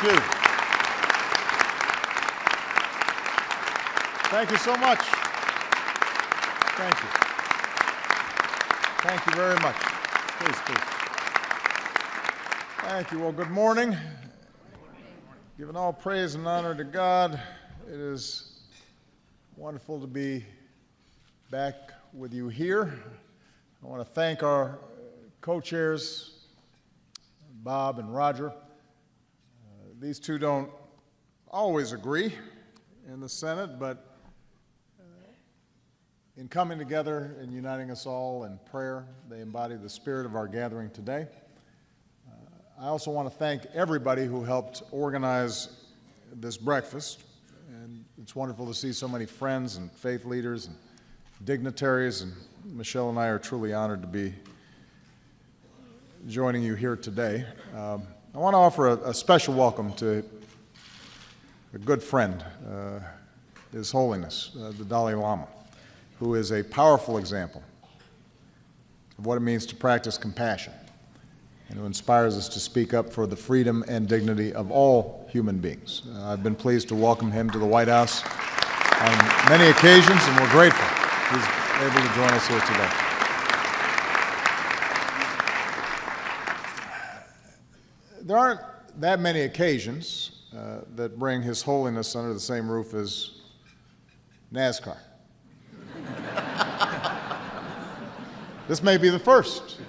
Thank you. Thank you so much. Thank you. Thank you very much. Please, please. Thank you. Well, good morning. Giving all praise and honor to God, it is wonderful to be back with you here. I want to thank our co-chairs, Bob and Roger. These two don't always agree in the Senate, but in coming together and uniting us all in prayer, they embody the spirit of our gathering today. I also want to thank everybody who helped organize this breakfast, and it's wonderful to see so many friends and faith leaders and dignitaries, and Michelle and I are truly honored to be joining you here today. I want to offer a special welcome to a good friend, His Holiness, the Dalai Lama, who is a powerful example of what it means to practice compassion and who inspires us to speak up for the freedom and dignity of all human beings. I've been pleased to welcome him to the White House on many occasions, and we're grateful he's able to join us here today. There aren't that many occasions that bring His Holiness under the same roof as NASCAR. This may be the first.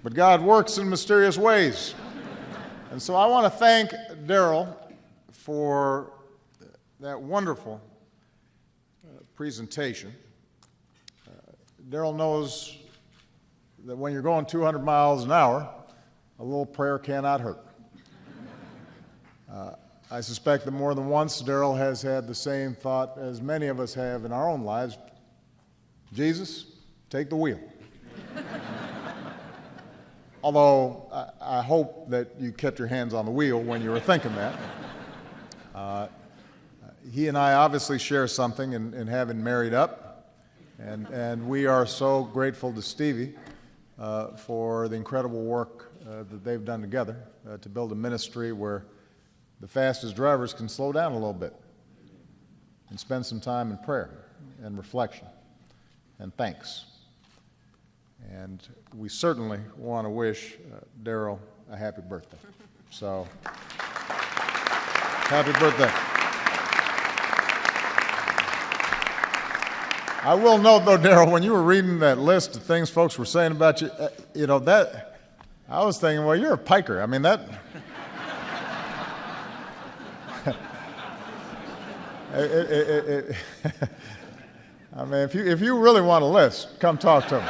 But God works in mysterious ways. And so I want to thank Daryl for that wonderful presentation. Daryl knows that when you're going 200 miles an hour, a little prayer cannot hurt. I suspect that more than once Daryl has had the same thought as many of us have in our own lives. Jesus, take the wheel. Although I hope that you kept your hands on the wheel when you were thinking that. He and I obviously share something in having married up, and we are so grateful to Stevie for the incredible work that they've done together to build a ministry where the fastest drivers can slow down a little bit and spend some time in prayer and reflection and thanks. And we certainly want to wish Daryl a happy birthday. So, happy birthday. I will note, though, Daryl, when you were reading that list of things folks were saying about you, that I was thinking, well, you're a piker. I mean, that. I mean, if you really want a list, come talk to me.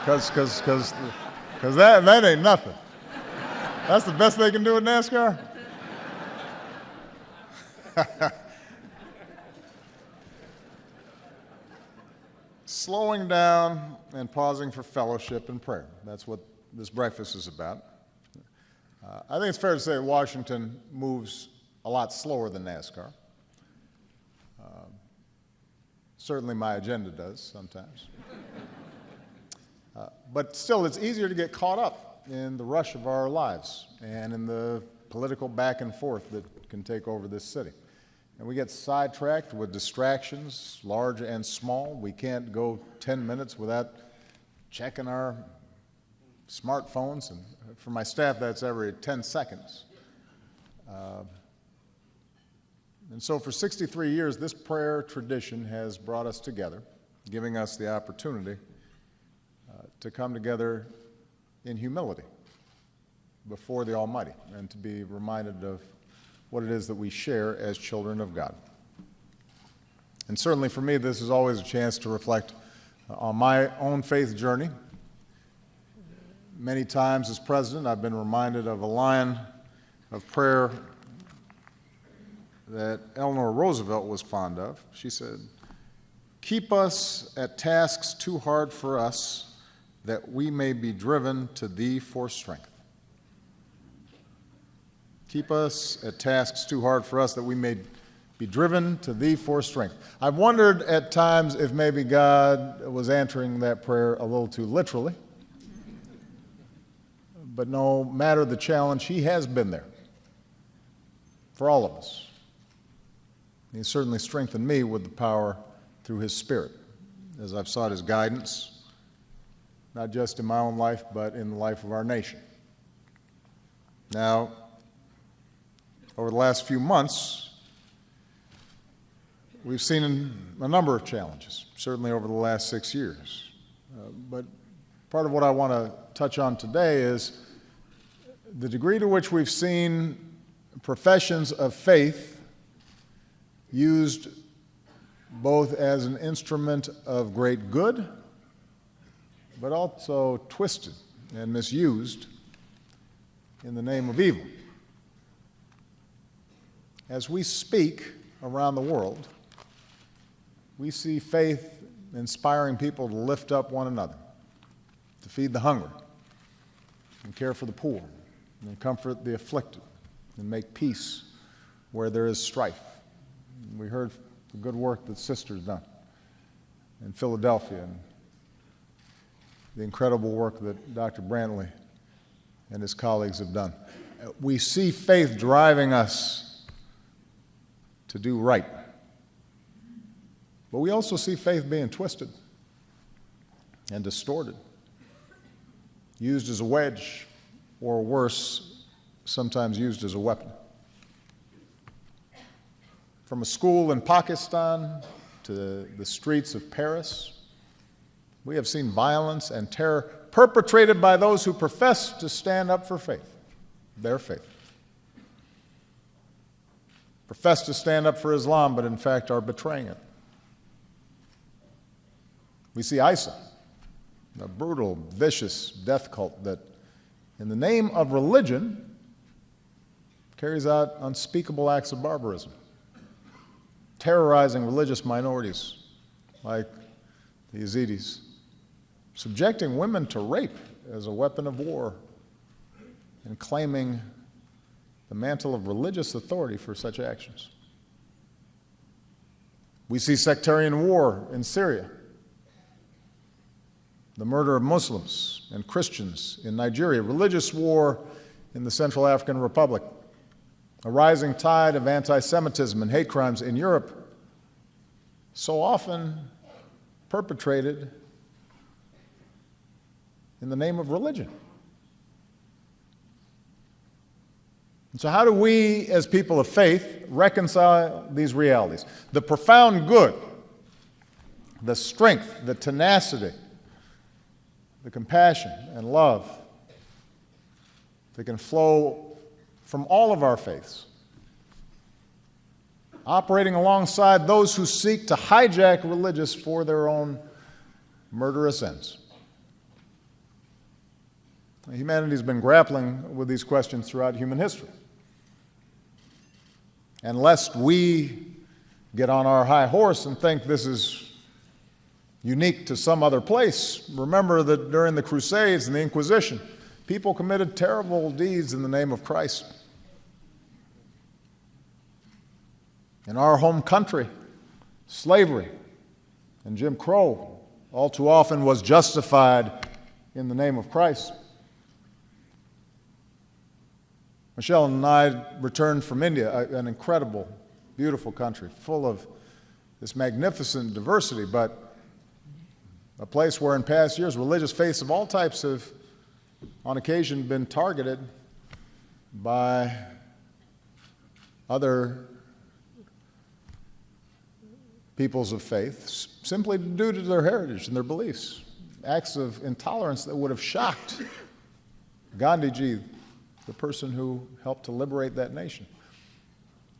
Because that ain't nothing. That's the best they can do at NASCAR? Slowing down and pausing for fellowship and prayer. That's what this breakfast is about. I think it's fair to say Washington moves a lot slower than NASCAR. Certainly my agenda does sometimes. But still, it's easier to get caught up in the rush of our lives and in the political back and forth that can take over this city. And we get sidetracked with distractions, large and small. We can't go 10 minutes without checking our smartphones. And for my staff, that's every 10 seconds. And so for 63 years, this prayer tradition has brought us together, giving us the opportunity to come together in humility before the Almighty and to be reminded of what it is that we share as children of God. And certainly for me, this is always a chance to reflect on my own faith journey. Many times as president, I've been reminded of a line of prayer that Eleanor Roosevelt was fond of. She said, "Keep us at tasks too hard for us, that we may be driven to Thee for strength." Keep us at tasks too hard for us, that we may be driven to Thee for strength. I've wondered at times if maybe God was answering that prayer a little too literally. but no matter the challenge, he has been there for all of us. He certainly strengthened me with the power through his Spirit as I've sought his guidance, not just in my own life, but in the life of our nation. Now, over the last few months, we've seen a number of challenges, certainly over the last 6 years. But part of what I want to touch on today is the degree to which we've seen professions of faith used both as an instrument of great good, but also twisted and misused in the name of evil. As we speak around the world, we see faith inspiring people to lift up one another, to feed the hungry, and care for the poor, and comfort the afflicted, and make peace where there is strife. We heard the good work that Sister's done in Philadelphia, and the incredible work that Dr. Brantley and his colleagues have done. We see faith driving us to do right. But we also see faith being twisted and distorted, used as a wedge, or worse, sometimes used as a weapon. From a school in Pakistan to the streets of Paris, we have seen violence and terror perpetrated by those who profess to stand up for faith, their faith. Profess to stand up for Islam, but in fact are betraying it. We see ISIL, a brutal, vicious death cult that, in the name of religion, carries out unspeakable acts of barbarism, terrorizing religious minorities like the Yazidis, subjecting women to rape as a weapon of war, and claiming the mantle of religious authority for such actions. We see sectarian war in Syria, the murder of Muslims and Christians in Nigeria, religious war in the Central African Republic, a rising tide of anti-Semitism and hate crimes in Europe, so often perpetrated in the name of religion. And so how do we, as people of faith, reconcile these realities? The profound good, the strength, the tenacity, the compassion and love that can flow from all of our faiths, operating alongside those who seek to hijack religious for their own murderous ends. Humanity's been grappling with these questions throughout human history. And lest we get on our high horse and think this is unique to some other place, remember that during the Crusades and the Inquisition, people committed terrible deeds in the name of Christ. In our home country, slavery and Jim Crow all too often was justified in the name of Christ. Michelle and I returned from India, an incredible, beautiful country, full of this magnificent diversity, but a place where in past years religious faiths of all types have, on occasion, been targeted by other peoples of faith simply due to their heritage and their beliefs. Acts of intolerance that would have shocked Gandhiji, the person who helped to liberate that nation.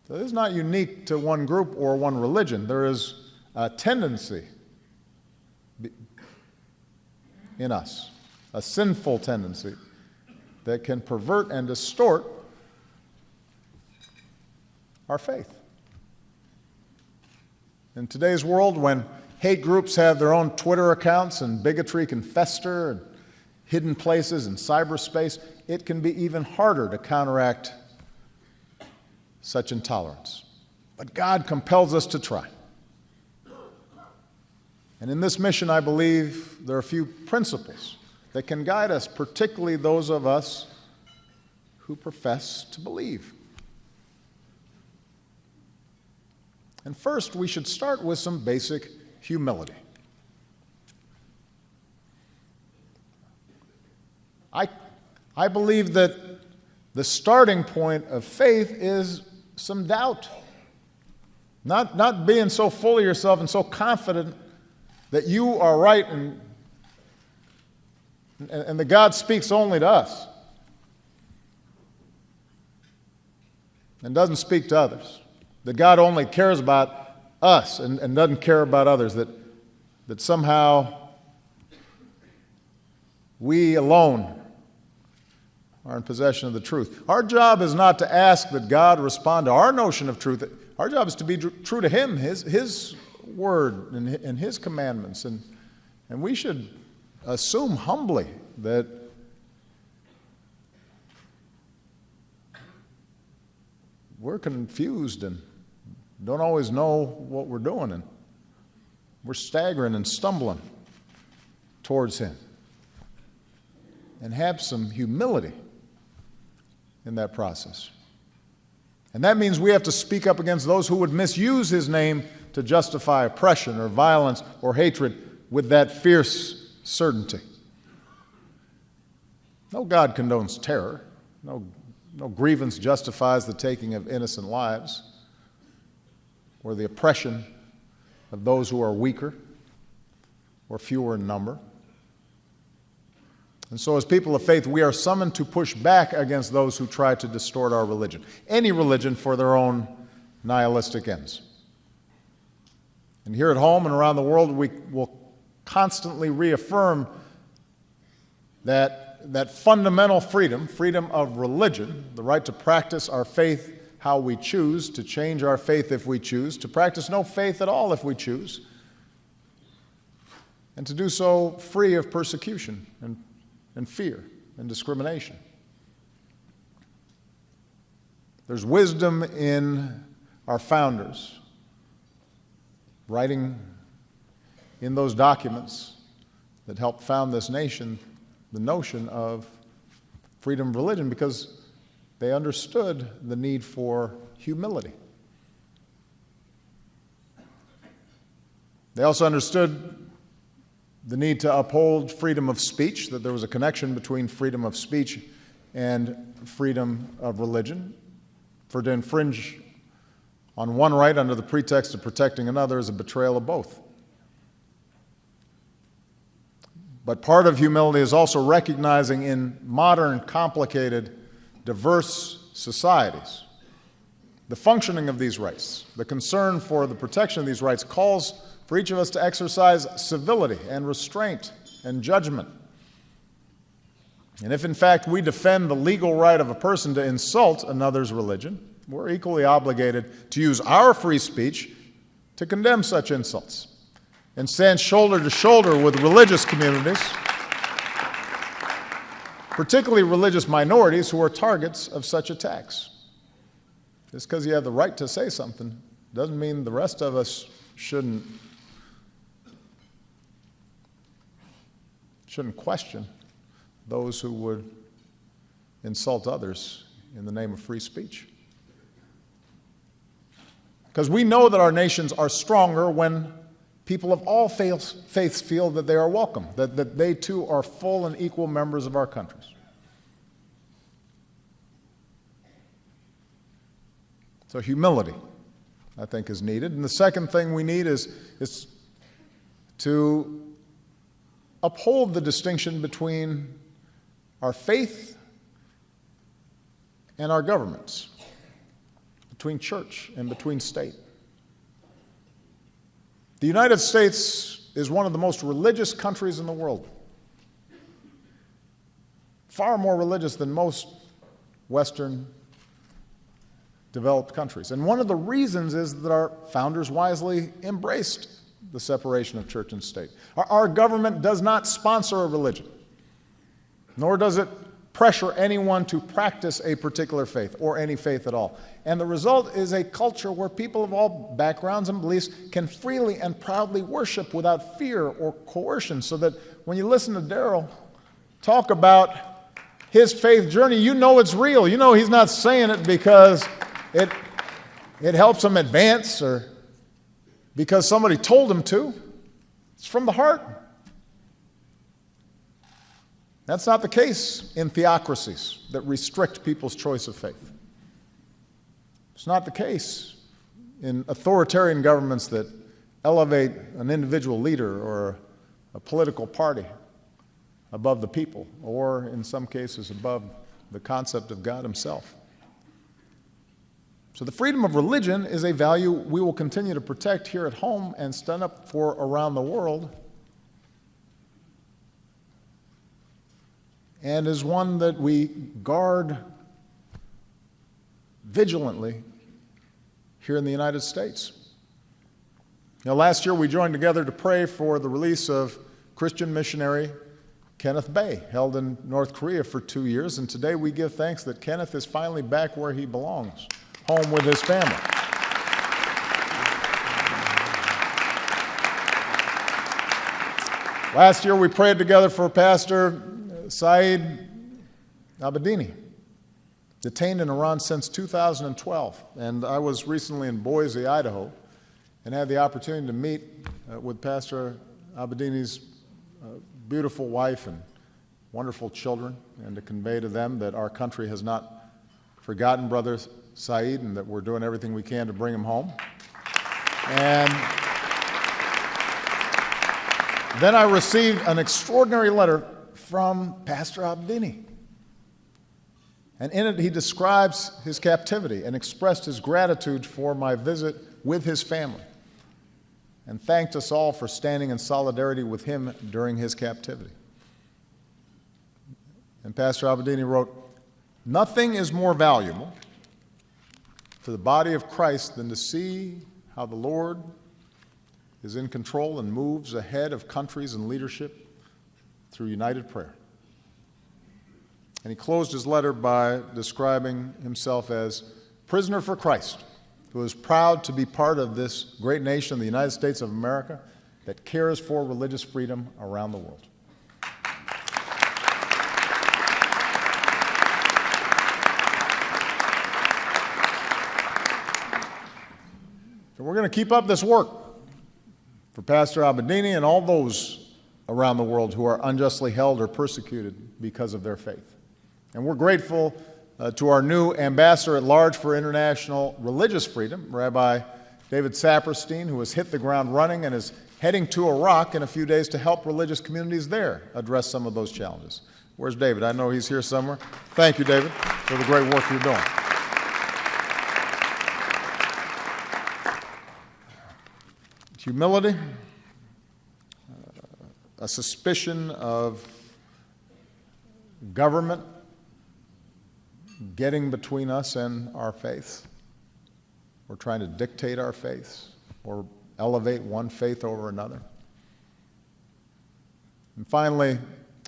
So this is not unique to one group or one religion. There is a tendency in us, a sinful tendency that can pervert and distort our faith. In today's world, when hate groups have their own Twitter accounts and bigotry can fester in hidden places in cyberspace, it can be even harder to counteract such intolerance. But God compels us to try. And in this mission, I believe there are a few principles that can guide us, particularly those of us who profess to believe. And first, we should start with some basic humility. I believe that the starting point of faith is some doubt. Not being so full of yourself and so confident that you are right and that God speaks only to us and doesn't speak to others. That God only cares about us and doesn't care about others. That somehow we alone are in possession of the truth. Our job is not to ask that God respond to our notion of truth. Our job is to be true to Him, His word and His commandments. And we should assume humbly that we're confused and don't always know what we're doing, and we're staggering and stumbling towards Him. And have some humility in that process. And that means we have to speak up against those who would misuse His name to justify oppression or violence or hatred with that fierce certainty. No God condones terror. No grievance justifies the taking of innocent lives or the oppression of those who are weaker or fewer in number. And so as people of faith, we are summoned to push back against those who try to distort our religion, any religion, for their own nihilistic ends. And here at home and around the world, we will constantly reaffirm that fundamental freedom of religion, the right to practice our faith how we choose, to change our faith if we choose, to practice no faith at all if we choose, and to do so free of persecution and fear and discrimination. There's wisdom in our founders writing in those documents that helped found this nation the notion of freedom of religion, because they understood the need for humility. They also understood the need to uphold freedom of speech, that there was a connection between freedom of speech and freedom of religion. For to infringe on one right under the pretext of protecting another is a betrayal of both. But part of humility is also recognizing in modern, complicated, diverse societies, the functioning of these rights, the concern for the protection of these rights calls for each of us to exercise civility and restraint and judgment. And if, in fact, we defend the legal right of a person to insult another's religion, we're equally obligated to use our free speech to condemn such insults and stand shoulder to shoulder with religious communities, particularly religious minorities who are targets of such attacks. Just because you have the right to say something doesn't mean the rest of us shouldn't question those who would insult others in the name of free speech. Because we know that our nations are stronger when people of all faiths feel that they are welcome, that they too are full and equal members of our countries. So humility, I think, is needed. And the second thing we need is to uphold the distinction between our faith and our governments, between church and between state. The United States is one of the most religious countries in the world, far more religious than most Western developed countries. And one of the reasons is that our founders wisely embraced the separation of church and state. Our government does not sponsor a religion, nor does it pressure anyone to practice a particular faith or any faith at all. And the result is a culture where people of all backgrounds and beliefs can freely and proudly worship without fear or coercion, so that when you listen to Daryl talk about his faith journey, you know it's real. You know he's not saying it because it helps him advance or because somebody told him to. It's from the heart. That's not the case in theocracies that restrict people's choice of faith. It's not the case in authoritarian governments that elevate an individual leader or a political party above the people, or in some cases above the concept of God himself. So the freedom of religion is a value we will continue to protect here at home and stand up for around the world, and is one that we guard vigilantly here in the United States. Last year we joined together to pray for the release of Christian missionary Kenneth Bae, held in North Korea for 2 years, and today we give thanks that Kenneth is finally back where he belongs, home with his family. Last year we prayed together for Pastor Saeed Abedini, detained in Iran since 2012, and I was recently in Boise, Idaho, and had the opportunity to meet with Pastor Abedini's beautiful wife and wonderful children, and to convey to them that our country has not forgotten Brother Saeed and that we're doing everything we can to bring him home. And then I received an extraordinary letter from Pastor Abedini. And in it he describes his captivity and expressed his gratitude for my visit with his family, and thanked us all for standing in solidarity with him during his captivity. And Pastor Abedini wrote, "Nothing is more valuable to the body of Christ than to see how the Lord is in control and moves ahead of countries and leadership through united prayer." And he closed his letter by describing himself as prisoner for Christ, who is proud to be part of this great nation, the United States of America, that cares for religious freedom around the world. So we're going to keep up this work for Pastor Abedini and all those around the world who are unjustly held or persecuted because of their faith. And we're grateful to our new ambassador at large for international religious freedom, Rabbi David Saperstein, who has hit the ground running and is heading to Iraq in a few days to help religious communities there address some of those challenges. Where's David? I know he's here somewhere. Thank you, David, for the great work you're doing. Humility, a suspicion of government getting between us and our faith, or trying to dictate our faiths, or elevate one faith over another. And finally,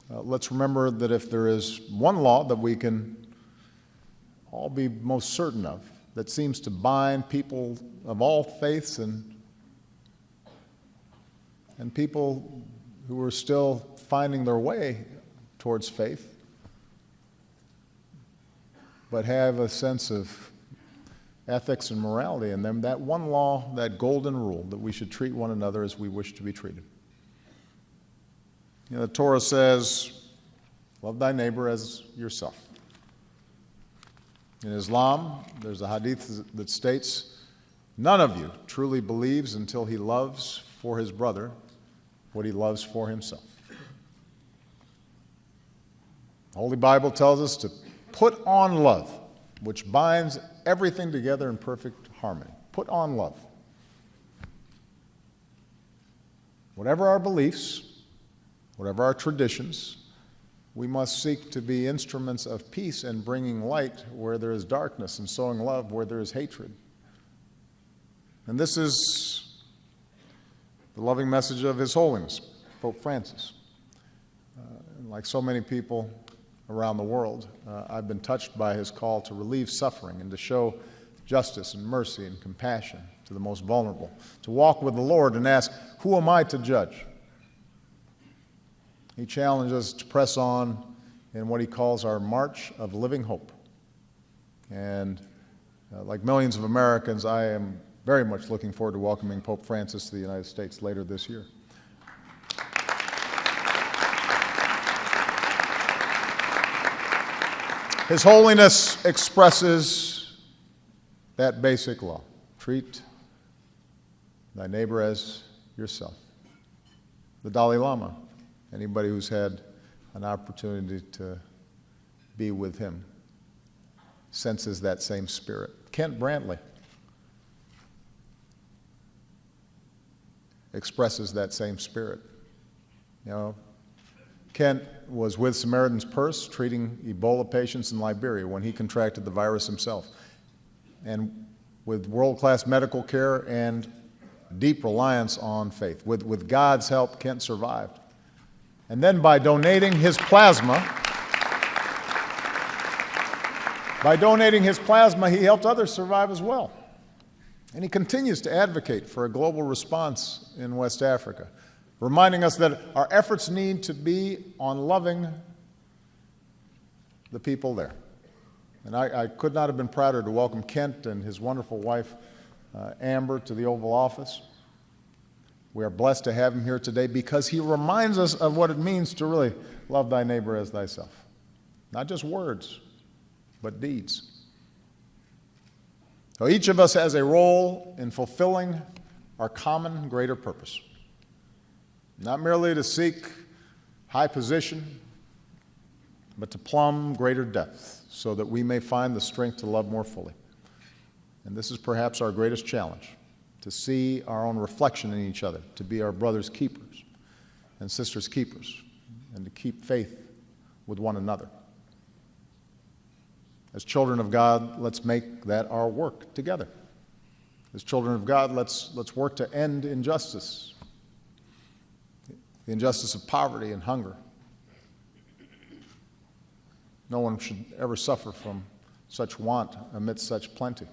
let's remember that if there is one law that we can all be most certain of, that seems to bind people of all faiths and people who are still finding their way towards faith, but have a sense of ethics and morality in them, that one law, that golden rule, that we should treat one another as we wish to be treated. The Torah says, love thy neighbor as yourself. In Islam, there's a hadith that states, none of you truly believes until he loves for his brother what he loves for himself. The Holy Bible tells us to put on love, which binds everything together in perfect harmony. Put on love. Whatever our beliefs, whatever our traditions, we must seek to be instruments of peace and bringing light where there is darkness and sowing love where there is hatred. And this is the loving message of His Holiness, Pope Francis. Like so many people around the world, I've been touched by his call to relieve suffering and to show justice and mercy and compassion to the most vulnerable, to walk with the Lord and ask, who am I to judge? he challenges us to press on in what he calls our march of living hope. And like millions of Americans, I am very much looking forward to welcoming Pope Francis to the United States later this year. His Holiness expresses that basic law. Treat thy neighbor as yourself. The Dalai Lama, anybody who's had an opportunity to be with him, senses that same spirit. Kent Brantley expresses that same spirit. You know, Kent was with Samaritan's Purse treating Ebola patients in Liberia when he contracted the virus himself. And with world-class medical care and deep reliance on faith. With God's help, Kent survived. And then by donating his plasma, he helped others survive as well. And he continues to advocate for a global response in West Africa, reminding us that our efforts need to be on loving the people there. And I could not have been prouder to welcome Kent and his wonderful wife, Amber, to the Oval Office. We are blessed to have him here today because he reminds us of what it means to really love thy neighbor as thyself. Not just words, but deeds. So each of us has a role in fulfilling our common greater purpose. Not merely to seek high position, but to plumb greater depth so that we may find the strength to love more fully. And this is perhaps our greatest challenge, to see our own reflection in each other, to be our brothers' keepers and sisters' keepers, and to keep faith with one another. As children of God, let's make that our work together. As children of God, let's work to end injustice, the injustice of poverty and hunger. No one should ever suffer from such want amidst such plenty.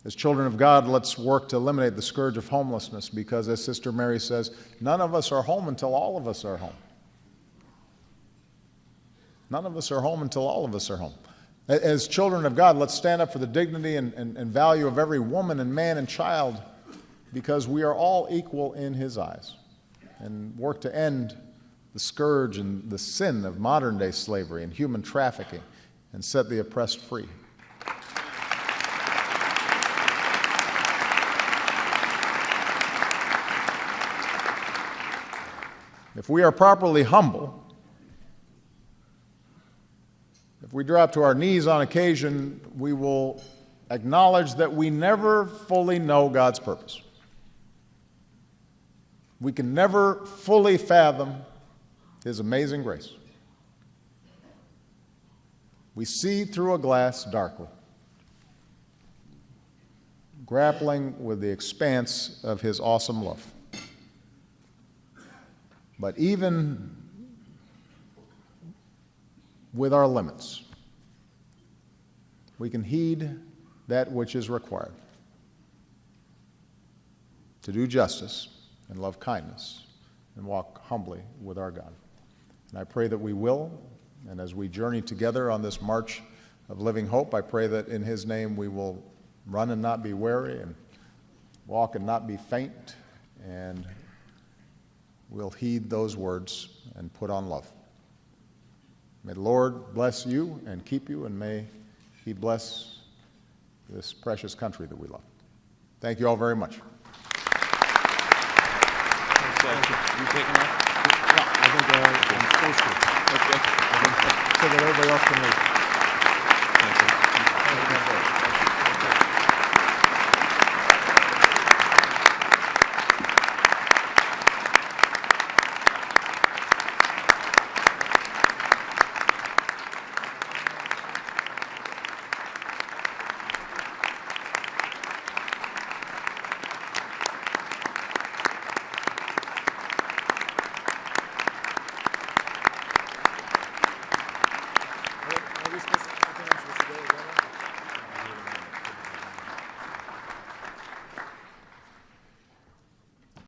As children of God, let's work to eliminate the scourge of homelessness because, as Sister Mary says, none of us are home until all of us are home. None of us are home until all of us are home. As children of God, let's stand up for the dignity and value of every woman and man and child because we are all equal in His eyes, and work to end the scourge and the sin of modern-day slavery and human trafficking and set the oppressed free. If we are properly humble, if we drop to our knees on occasion, we will acknowledge that we never fully know God's purpose. We can never fully fathom His amazing grace. We see through a glass darkly, grappling with the expanse of His awesome love. But even with our limits, we can heed that which is required to do justice and love kindness and walk humbly with our God. And I pray that we will, and as we journey together on this march of living hope, I pray that in His name we will run and not be weary and walk and not be faint, and we'll heed those words and put on love. May the Lord bless you and keep you, and may He bless this precious country that we love. Thank you all very much.